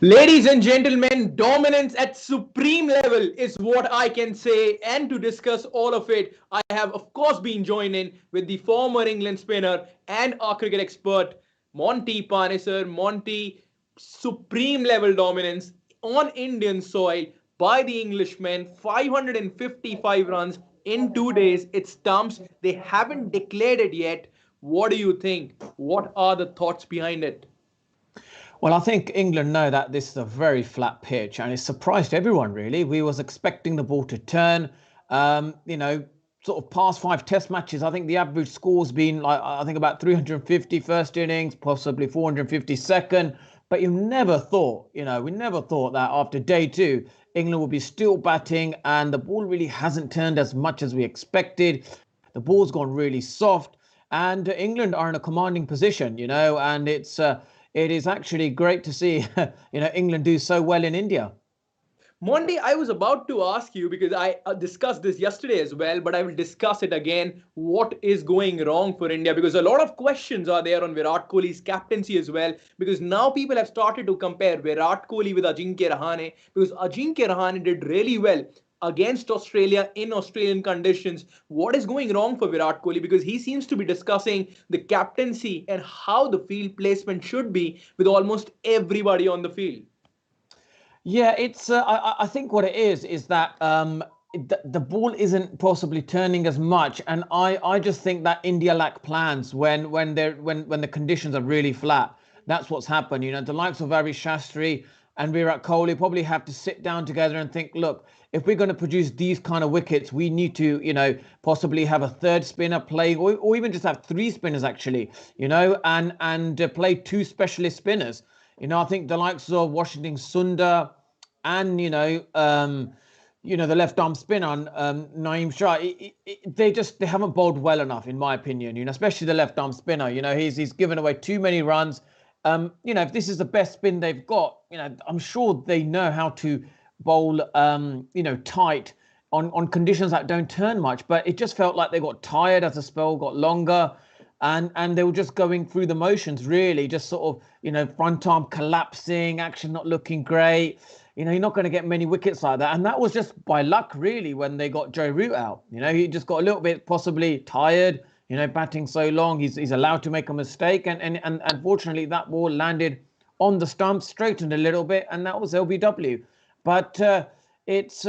Ladies and gentlemen, dominance at supreme level is what I can say. And to discuss all of it, I have, of course, been joining with the former England spinner and our cricket expert, Monty Panesar. Monty, supreme level dominance on Indian soil by the Englishmen, 555 runs in 2 days. It stumps. They haven't declared it yet. What do you think? What are the thoughts behind it? Well, I think England know that this is a very flat pitch, and it surprised everyone really. We was expecting the ball to turn. You know, sort of past five Test matches, I think the average score's been like I think about 350 first innings, possibly 450 second. But we never thought that after day two, England would be still batting, and the ball really hasn't turned as much as we expected. The ball's gone really soft, and England are in a commanding position, and it is actually great to see, England do so well in India. Monday, I was about to ask you because I discussed this yesterday as well, but I will discuss it again. What is going wrong for India? Because a lot of questions are there on Virat Kohli's captaincy as well. Because now people have started to compare Virat Kohli with Ajinkya Rahane because Ajinkya Rahane did really well against Australia in Australian conditions. What is going wrong for Virat Kohli? Because he seems to be discussing the captaincy and how the field placement should be with almost everybody on the field. Yeah, it's. I think what it is that the ball isn't possibly turning as much, and I just think that India lack plans when the conditions are really flat. That's what's happened. The likes of Avi Shastri and Virat Kohli probably have to sit down together and think, look, if we're going to produce these kind of wickets, we need to, possibly have a third spinner play, or even just have three spinners actually, and play two specialist spinners. I think the likes of Washington Sundar and the left arm spinner on Naeem Shah, they haven't bowled well enough in my opinion. Especially the left arm spinner. He's given away too many runs. If this is the best spin they've got, I'm sure they know how to bowl, tight on conditions that don't turn much. But it just felt like they got tired as the spell got longer, and they were just going through the motions, really, just sort of, front arm collapsing, action not looking great. You're not going to get many wickets like that. And that was just by luck, really, when they got Joe Root out. He just got a little bit possibly tired, batting so long. He's allowed to make a mistake. And unfortunately, that ball landed on the stump, straightened a little bit, and that was LBW. But it's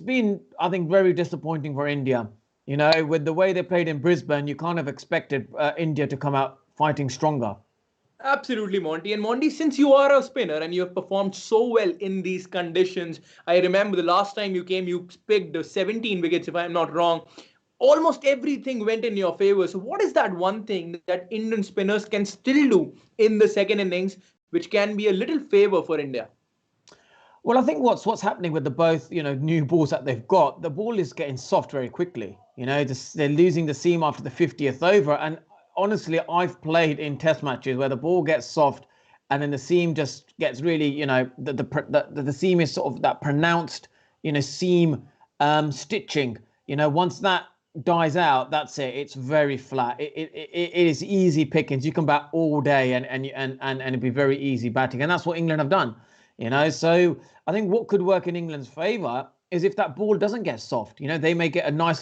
been, I think, very disappointing for India. With the way they played in Brisbane, you kind of expected India to come out fighting stronger. Absolutely, Monty. And Monty, since you are a spinner and you have performed so well in these conditions, I remember the last time you came, you picked 17 wickets, if I'm not wrong. Almost everything went in your favor. So, what is that one thing that Indian spinners can still do in the second innings, which can be a little favor for India? Well, I think what's happening with the both, new balls that they've got, the ball is getting soft very quickly. They're losing the seam after the 50th over. And honestly, I've played in test matches where the ball gets soft and then the seam just gets really, the seam is sort of that pronounced, seam stitching. Once that dies out, that's it. It's very flat. It is easy pickings. You can bat all day and it'd be very easy batting. And that's what England have done. So I think what could work in England's favour is if that ball doesn't get soft. They may get a nice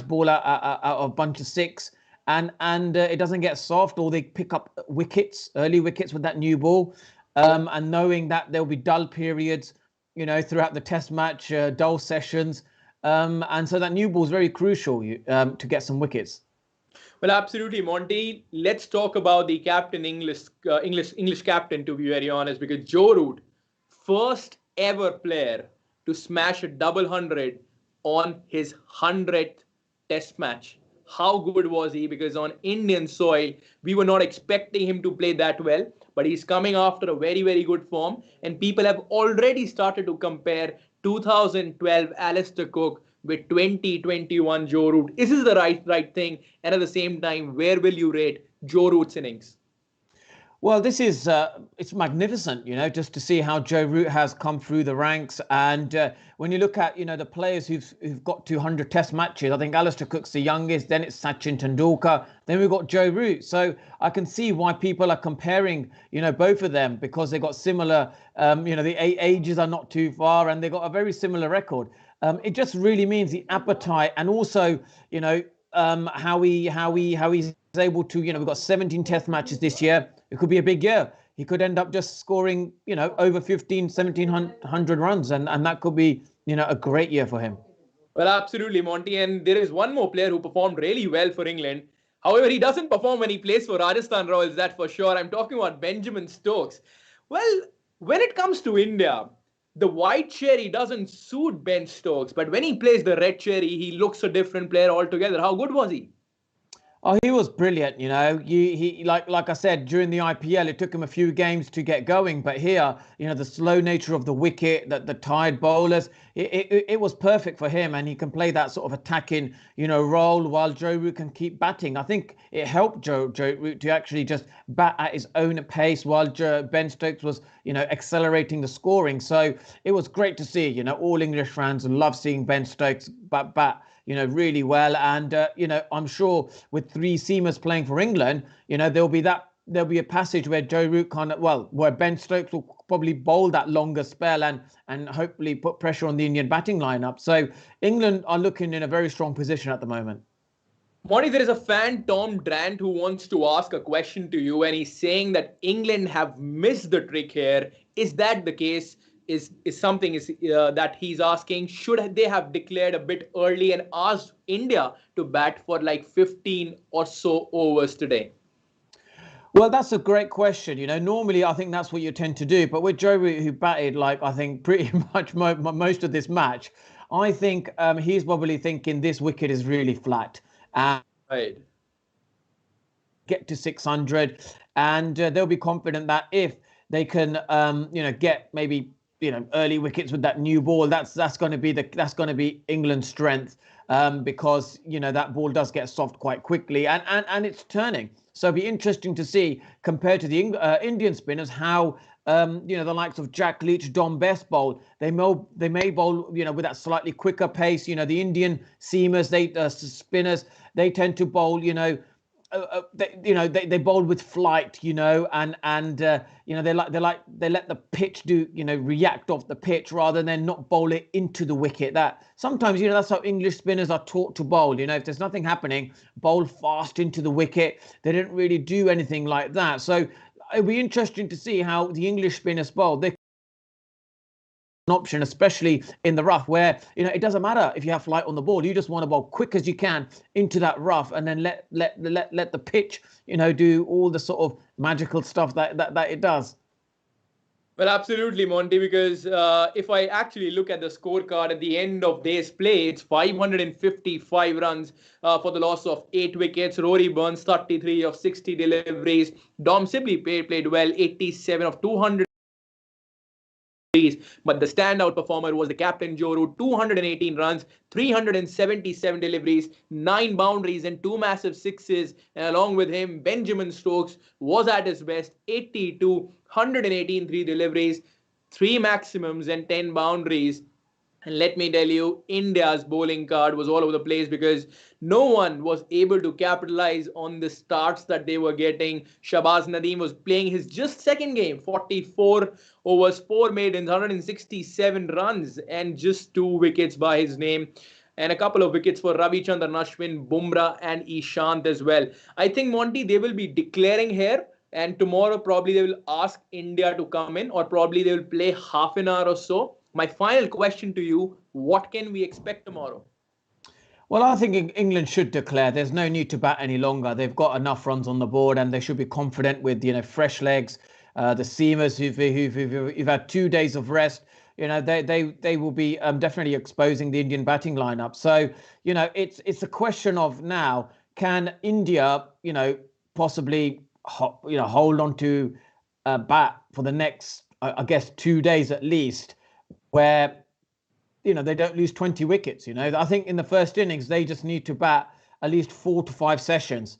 ball out of a bunch of six, and it doesn't get soft, or they pick up early wickets with that new ball, and knowing that there'll be dull periods, throughout the Test match, dull sessions, and so that new ball is very crucial to get some wickets. Well, absolutely, Monty. Let's talk about the captain, English captain, to be very honest, because Joe Root, first ever player to smash a double hundred on his 100th Test match. How good was he? Because on Indian soil, we were not expecting him to play that well, but he's coming after a very, very good form, and people have already started to compare 2012 Alistair Cook with 2021 Joe Root. Is this the right thing? And at the same time, where will you rate Joe Root's innings? Well, this is it's magnificent, just to see how Joe Root has come through the ranks. And when you look at, the players who've got 200 Test matches, I think Alistair Cook's the youngest. Then it's Sachin Tendulkar. Then we've got Joe Root. So I can see why people are comparing, both of them because they've got similar, the ages are not too far, and they've got a very similar record. It just really means the appetite, and also, how he's able to, we've got 17 Test matches this year. It could be a big year. He could end up just scoring, over 1,700 runs, and that could be, a great year for him. Well, absolutely, Monty. And there is one more player who performed really well for England. However, he doesn't perform when he plays for Rajasthan Royals, that for sure. I'm talking about Benjamin Stokes. Well, when it comes to India, the white cherry doesn't suit Ben Stokes, but when he plays the red cherry, he looks a different player altogether. How good was he? Oh, he was brilliant. He like I said, during the IPL, it took him a few games to get going, but here, the slow nature of the wicket, the tired bowlers, it was perfect for him, and he can play that sort of attacking, role while Joe Root can keep batting. I think it helped Joe Root to actually just bat at his own pace while Ben Stokes was, accelerating the scoring. So it was great to see. All English fans love seeing Ben Stokes bat really well. And, I'm sure with three seamers playing for England, there'll be a passage where Joe Root where Ben Stokes will probably bowl that longer spell and hopefully put pressure on the Indian batting lineup. So England are looking in a very strong position at the moment. Monty, there is a fan, Tom Drant, who wants to ask a question to you, and he's saying that England have missed the trick here. Is that the case? Is something that he's asking? Should they have declared a bit early and asked India to bat for like 15 or so overs today? Well, that's a great question. Normally I think that's what you tend to do, but with Joe Root, who batted I think pretty much most of this match, I think he's probably thinking this wicket is really flat. Right. Get to 600, and they'll be confident that if they can, get maybe early wickets with that new ball, that's going to be England's strength, because that ball does get soft quite quickly, and it's turning. So it'll be interesting to see, compared to the Indian spinners, how the likes of Jack Leach, Dom Best bowl. They may bowl with that slightly quicker pace. The Indian seamers, spinners, they tend to bowl they bowl with flight, and they let the pitch react off the pitch rather than not bowl it into the wicket. That sometimes that's how English spinners are taught to bowl. If there's nothing happening, bowl fast into the wicket. They didn't really do anything like that. So it'll be interesting to see how the English spinners bowl. They option, especially in the rough, where it doesn't matter if you have flight on the ball. You just want to bowl quick as you can into that rough, and then let the pitch do all the sort of magical stuff that it does. Well, absolutely, Monty, because if I actually look at the scorecard at the end of day's play, it's 555 runs for the loss of 8 wickets. Rory Burns, 33 of 60 deliveries. Dom Sibley played well, 87 of 200. But the standout performer was the captain Joe Root, 218 runs, 377 deliveries, 9 boundaries and 2 massive sixes. And along with him, Benjamin Stokes was at his best, 82, 118 3 deliveries, 3 maximums and 10 boundaries. And let me tell you, India's bowling card was all over the place because no one was able to capitalize on the starts that they were getting. Shahbaz Nadeem was playing his just second game, 44 overs, 4 maidens, 167 runs, and just 2 wickets by his name. And a couple of wickets for Ravichandran Ashwin, Bumrah, and Ishant as well. I think, Monty, they will be declaring here. And tomorrow, probably they will ask India to come in, or probably they will play half an hour or so. My final question to you, what can we expect tomorrow? Well, I think England should declare. There's no need to bat any longer. They've got enough runs on the board, and they should be confident with, fresh legs. The seamers who've had 2 days of rest, they will be definitely exposing the Indian batting lineup. So, it's a question of now, can India, possibly, hold on to bat for the next, I guess, 2 days at least, where they don't lose 20 wickets. I think in the first innings they just need to bat at least 4 to 5 sessions,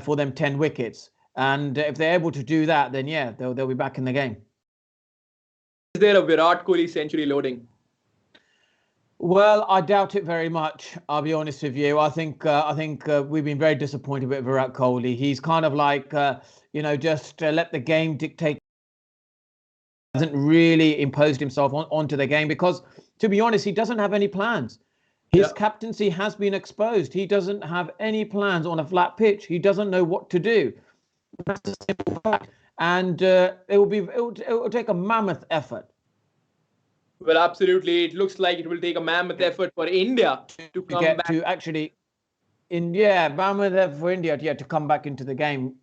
for them 10 wickets, And if they're able to do that, then yeah, they'll be back in the game. Is there a Virat Kohli century loading? Well, I doubt it very much. I'll be honest with you. I think we've been very disappointed with Virat Kohli. He's kind of like just let the game dictate. Hasn't really imposed himself onto the game because, to be honest, he doesn't have any plans. His captaincy has been exposed. He doesn't have any plans on a flat pitch. He doesn't know what to do. That's a simple fact. And it will take a mammoth effort. Well, absolutely. It looks like it will take a mammoth effort for India to come back. Mammoth effort for India to come back into the game.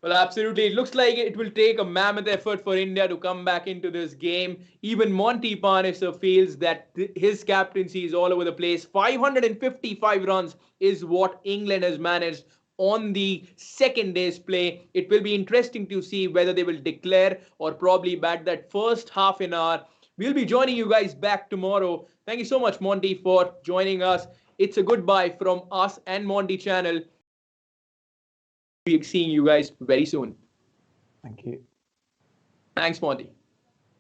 Well, absolutely. It looks like it will take a mammoth effort for India to come back into this game. Even Monty Panesar feels that his captaincy is all over the place. 555 runs is what England has managed on the second day's play. It will be interesting to see whether they will declare or probably bat that first half an hour. We'll be joining you guys back tomorrow. Thank you so much, Monty, for joining us. It's a goodbye from us and Monty channel. We'll be seeing you guys very soon. Thank you. Thanks, Monty.